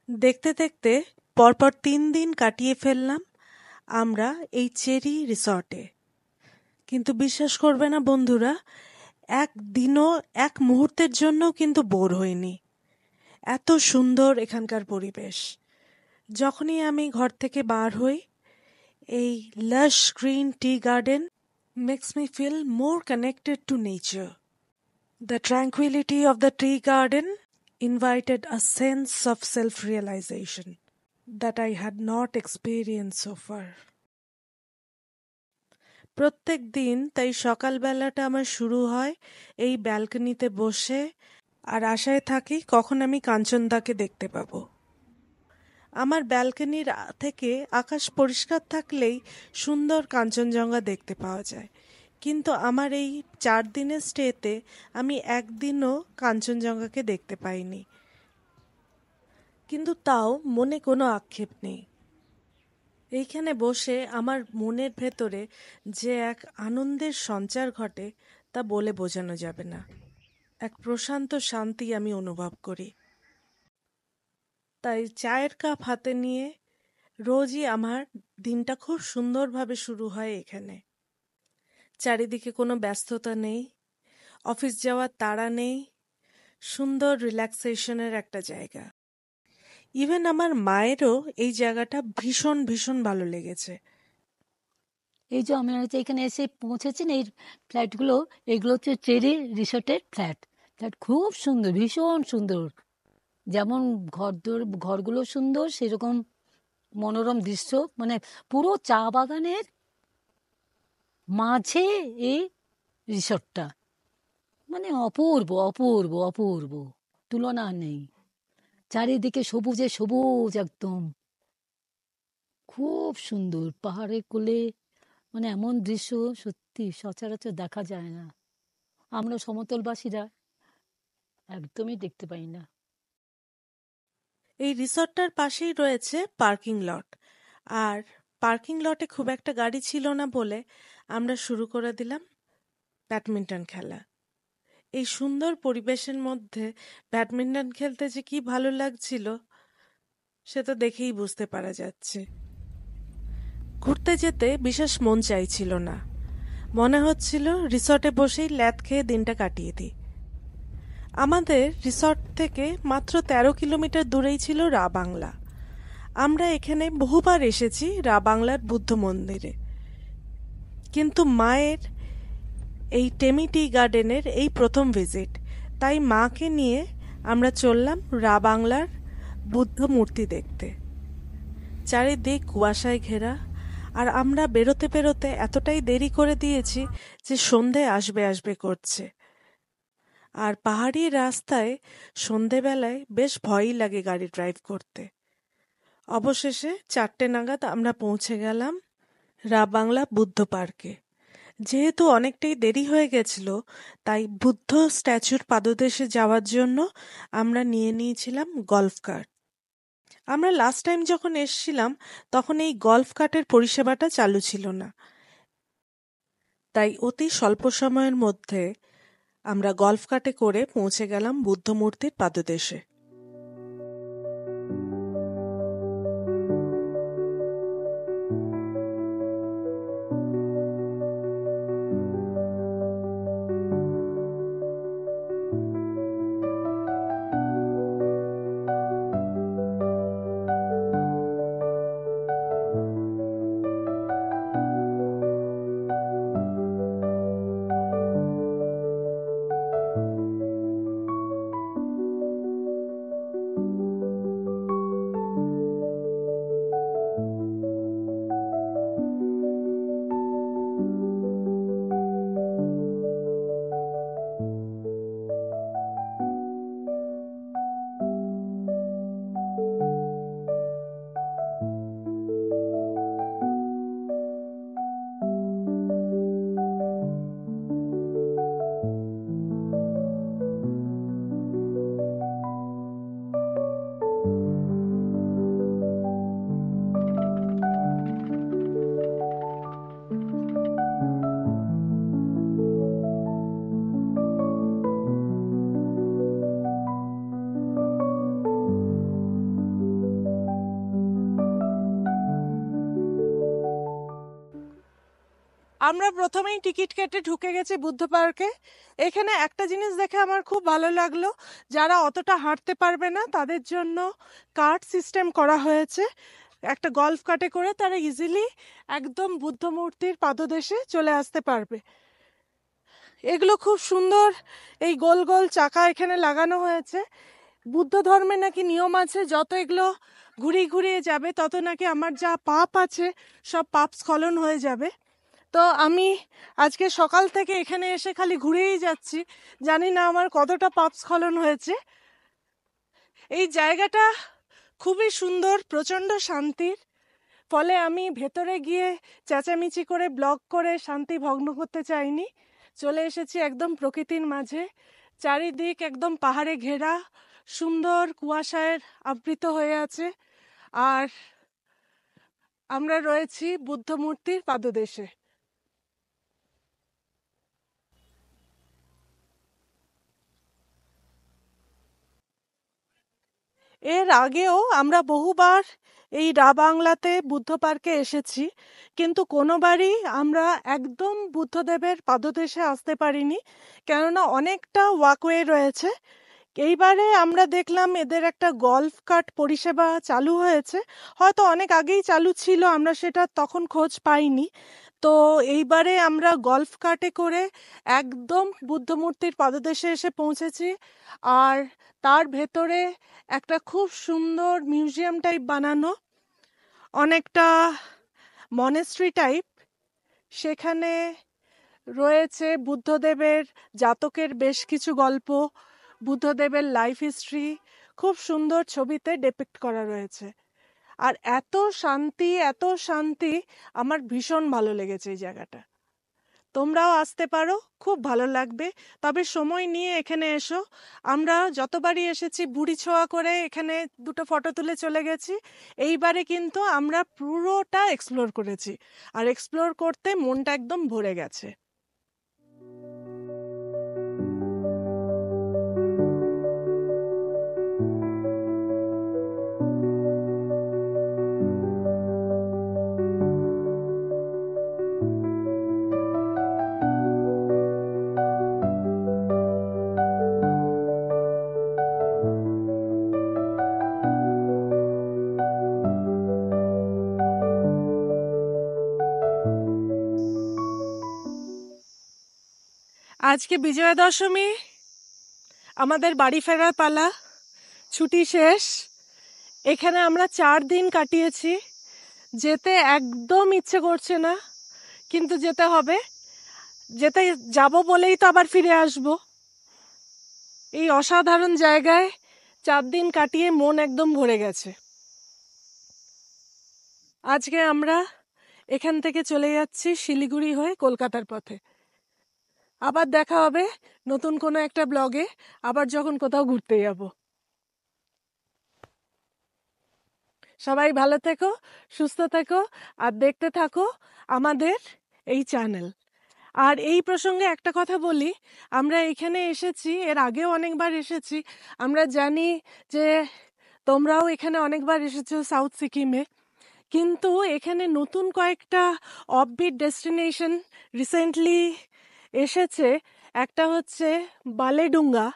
দেখতে দেখতে পরপর ৩ দিন কাটিয়ে ফেললাম আমরা এই চেরি রিসর্টে। কিন্তু বিশ্বাস করবে না বন্ধুরা, একদিনও এক মুহূর্তের জন্যও কিন্তু বোর হইনি। এত সুন্দর এখানকার পরিবেশ। যখনই আমি ঘর থেকে বার হই, এই লাশ green tea garden makes me feel more connected to nature. The tranquility of the tea garden invited a sense of self-realization that I had not experienced so far. প্রত্যেক দিন তাই সকালবেলাটা আমার শুরু হয় এই ব্যালকনিতে বসে, আর আশায় থাকি কখন আমি কাঞ্চনদাকে দেখতে পাবো। আমার ব্যালকনির থেকে আকাশ পরিষ্কার থাকলেই সুন্দর কাঞ্চনজঙ্ঘা দেখতে পাওয়া যায়, কিন্তু আমার এই 4 দিনের স্টেতে আমি একদিনও কাঞ্চনজঙ্ঘাকে দেখতে পাইনি। কিন্তু তাও মনে কোনো আক্ষেপ নেই। এইখানে বসে আমার মনের ভেতরে যে এক আনন্দের সঞ্চার ঘটে তা বলে বোঝানো যাবে না। এক প্রশান্ত শান্তি আমি অনুভব করি। তাই চায়ের কাপ হাতে নিয়ে রোজই আমার দিনটা খুব সুন্দরভাবে শুরু হয় এখানে। চারিদিকে কোনো ব্যস্ততা নেই, অফিস যাওয়ার তাড়া নেই, সুন্দর রিল্যাক্সেশনের একটা জায়গা। ইভেন আমার মায়েরও এই জায়গাটা ভীষণ ভীষণ ভালো লেগেছে। এই যে আমরা হচ্ছে এখানে এসে পৌঁছেছেন, এই ফ্ল্যাটগুলো, এগুলো হচ্ছে চেরি রিসোর্টের ফ্ল্যাট। ফ্ল্যাট খুব সুন্দর, ভীষণ সুন্দর। যেমন ঘরগুলো সুন্দর, সেরকম মনোরম দৃশ্য, মানে পুরো চা বাগানের মাঝে এই রিসোর্টটা, মানে অপূর্ব অপূর্ব অপূর্ব, তুলনা নেই। চারিদিকে সবুজে সবুজ, একদম খুব সুন্দর। পাহাড়ের কোলে মানে এমন দৃশ্য সত্যি সচরাচর দেখা যায় না, আমরা সমতলবাসীরা একদমই দেখতে পাই না। এই রিসর্টটার পাশেই রয়েছে পার্কিং লট, আর পার্কিং লটে খুব একটা গাড়ি ছিল না বলে আমরা শুরু করে দিলাম ব্যাডমিন্টন খেলা। এই সুন্দর পরিবেশের মধ্যে ব্যাডমিন্টন খেলতে যে কি ভালো লাগছিল সে তো দেখেই বুঝতে পারা যাচ্ছে। ঘুরতে যেতে বিশেষ মন চাইছিল না, মনে হচ্ছিল রিসর্টে বসেই ল্যাদ খেয়ে দিনটা কাটিয়ে দিই। আমাদের রিসর্ট থেকে মাত্র 13 কিলোমিটার দূরেই ছিল রা বাংলা। আমরা এখানে বহুবার এসেছি রা বাংলার বুদ্ধ মন্দিরে, কিন্তু মায়ের এই টেমি টি গার্ডেনের এই প্রথম ভিজিট। তাই মাকে নিয়ে আমরা চললাম রা বাংলার বুদ্ধ মূর্তি দেখতে। চারিদিক কুয়াশায় ঘেরা, আর আমরা বেরোতে বেরোতে এতটাই দেরি করে দিয়েছি যে সন্ধে আসবে আসবে করছে। আর পাহাড়ি রাস্তায় সন্ধেবেলায় বেশ ভয়ই লাগে গাড়ি ড্রাইভ করতে। অবশেষে 4টে নাগাদ আমরা পৌঁছে গেলাম রা বাংলা বুদ্ধ পার্কে। যেহেতু অনেকটাই দেরি হয়ে গেছিল, তাই বুদ্ধ স্ট্যাচুর পাদদেশে যাওয়ার জন্য আমরা নিয়ে নিয়েছিলাম গল্ফ কার্ট। আমরা লাস্ট টাইম যখন এসেছিলাম তখন এই গল্ফ কার্টের পরিষেবাটা চালু ছিল না, তাই অতি স্বল্প সময়ের মধ্যে আমরা গল্ফ কার্টে করে পৌঁছে গেলাম বুদ্ধ মূর্তির পাদদেশে। আমরা প্রথমেই টিকিট কেটে ঢুকে গেছি বুদ্ধ পার্কে। এখানে একটা জিনিস দেখে আমার খুব ভালো লাগলো, যারা অতটা হাঁটতে পারবে না তাদের জন্য কার্ট সিস্টেম করা হয়েছে। একটা গল্ফ কার্টে করে তারা ইজিলি একদম বুদ্ধ মূর্তির পাদদেশে চলে আসতে পারবে। এগুলো খুব সুন্দর, এই গোল গোল চাকা এখানে লাগানো হয়েছে। বুদ্ধ ধর্মে নাকি নিয়ম আছে, যত এগুলো ঘুরিয়ে ঘুরিয়ে যাবে তত নাকি আমার যা পাপ আছে সব পাপ স্খলন হয়ে যাবে। তো আমি আজকে সকাল থেকে এখানে এসে খালি ঘুরেই যাচ্ছি, জানি না আমার কতটা পাপ স্খলন হয়েছে। এই জায়গাটা খুবই সুন্দর, প্রচণ্ড শান্তির। ফলে আমি ভেতরে গিয়ে চেঁচামেচি করে ব্লগ করে শান্তি ভগ্ন করতে চাইনি, চলে এসেছি একদম প্রকৃতির মাঝে। চারিদিক একদম পাহাড়ে ঘেরা, সুন্দর কুয়াশায় আবৃত হয়ে আছে, আর আমরা রয়েছি বুদ্ধ মূর্তির পাদদেশে। এর আগেও আমরা বহুবার এই বাংলাতে বুদ্ধ পার্কে এসেছি, কিন্তু কোনোবারই আমরা একদম বুদ্ধদেবের পাদদেশে আসতে পারিনি, কেননা অনেকটা ওয়াকওয়ে রয়েছে। এইবারে আমরা দেখলাম এদের একটা গল্ফ কার্ট পরিষেবা চালু হয়েছে, হয়তো অনেক আগেই চালু ছিল, আমরা সেটা তখন খোঁজ পাইনি। তো এইবারে আমরা গল্ফ কার্টে করে একদম বুদ্ধ মূর্তির পাদদেশে এসে পৌঁছেছি। আর তার ভেতরে একটা খুব সুন্দর মিউজিয়াম টাইপ বানানো, অনেকটা মনেস্ট্রি টাইপ। সেখানে রয়েছে বুদ্ধদেবের জাতকের বেশ কিছু গল্প, বুদ্ধদেবের লাইফ হিস্ট্রি খুব সুন্দর ছবিতে ডিপিক্ট করা রয়েছে। আর এত শান্তি, এত শান্তি, আমার ভীষণ ভালো লেগেছে এই জায়গাটা। তোমরাও আসতে পারো, খুব ভালো লাগবে, তবে সময় নিয়ে এখানে এসো। আমরা যতবারই এসেছি বুড়ি ছোঁয়া করে এখানে দুটো ফটো তুলে চলে গেছি। এইবারে কিন্তু আমরা পুরোটা এক্সপ্লোর করেছি, আর এক্সপ্লোর করতে মনটা একদম ভরে গেছে। আজকে বিজয়া দশমী, আমাদের বাড়ি ফেরার পালা, ছুটি শেষ। এখানে আমরা 4 দিন কাটিয়েছি। যেতে একদম ইচ্ছে করছে না, কিন্তু যেতে হবে। যেতে যাব বলেই তো আবার ফিরে আসব। এই অসাধারণ জায়গায় 4 দিন কাটিয়ে মন একদম ভরে গেছে। আজকে আমরা এখান থেকে চলে যাচ্ছি শিলিগুড়ি হয়ে কলকাতার পথে। আবার দেখা হবে নতুন কোনো একটা ব্লগে, আবার যখন কোথাও ঘুরতে যাব। সবাই ভালো থেকো, সুস্থ থেকো, আর দেখতে থাকো আমাদের এই চ্যানেল। আর এই প্রসঙ্গে একটা কথা বলি, আমরা এখানে এসেছি, এর আগেও অনেকবার এসেছি। আমরা জানি যে তোমরাও এখানে অনেকবার এসেছো সাউথ সিকিমে, কিন্তু এখানে নতুন কয়েকটা অফবিট ডেস্টিনেশন রিসেন্টলি এসেছে। একটা হচ্ছে বালেডুঙ্গা,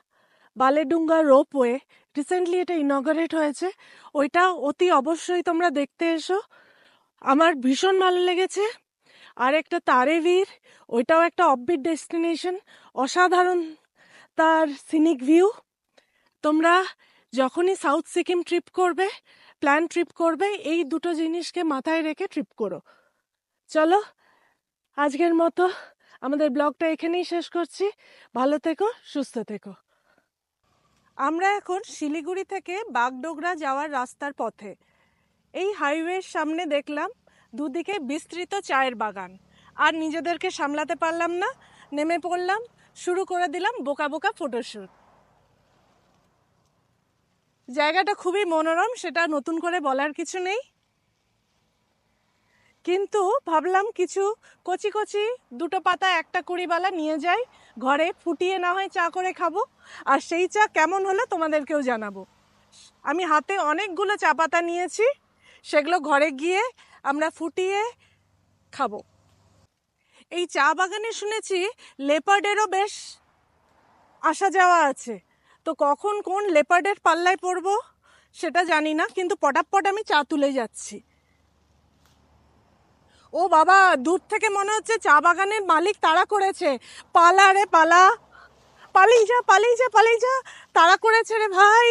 বালেডুঙ্গা রোপওয়ে, রিসেন্টলি এটা ইনগরেট হয়েছে। ওইটা অতি অবশ্যই তোমরা দেখতে এসো, আমার ভীষণ ভালো লেগেছে। আর একটা তারেভীর, ওইটাও একটা অফবিট ডেস্টিনেশন, অসাধারণ তার সিনিক ভিউ। তোমরা যখনই সাউথ সিকিম ট্রিপ করবে, প্ল্যান ট্রিপ করবে, এই দুটো জিনিসকে মাথায় রেখে ট্রিপ করো। চলো, আজকের মতো আমাদের ব্লগটা এখানেই শেষ করছি। ভালো থেকো, সুস্থ থেকো। আমরা এখন শিলিগুড়ি থেকে বাগডোগরা যাওয়ার রাস্তার পথে। এই হাইওয়ের সামনে দেখলাম দুদিকে বিস্তৃত চায়ের বাগান, আর নিজেদেরকে সামলাতে পারলাম না, নেমে পড়লাম, শুরু করে দিলাম বোকা বোকা ফটোশ্যুট। জায়গাটা খুবই মনোরম, সেটা নতুন করে বলার কিছু নেই, কিন্তু ভাবলাম কিছু কচি কচি দুটো পাতা একটা কুড়িবালা নিয়ে যাই, ঘরে ফুটিয়ে না হয় চা করে খাবো, আর সেই চা কেমন হলো তোমাদেরকেও জানাবো। আমি হাতে অনেকগুলো চা পাতা নিয়েছি, সেগুলো ঘরে গিয়ে আমরা ফুটিয়ে খাবো। এই চা বাগানে শুনেছি লেপার্ডেরও বেশ আসা যাওয়া আছে, তো কখন কোন লেপার্ডের পাল্লায় পড়বো সেটা জানি না, কিন্তু পটাপট আমি চা তুলে যাচ্ছি। ও বাবা, দূর থেকে মনে হচ্ছে চা বাগানের মালিক তাড়া করেছে। পালা রে পালা, পালিয়ে যা পালিয়ে যা পালিয়ে যা, তাড়া করেছে রে ভাই।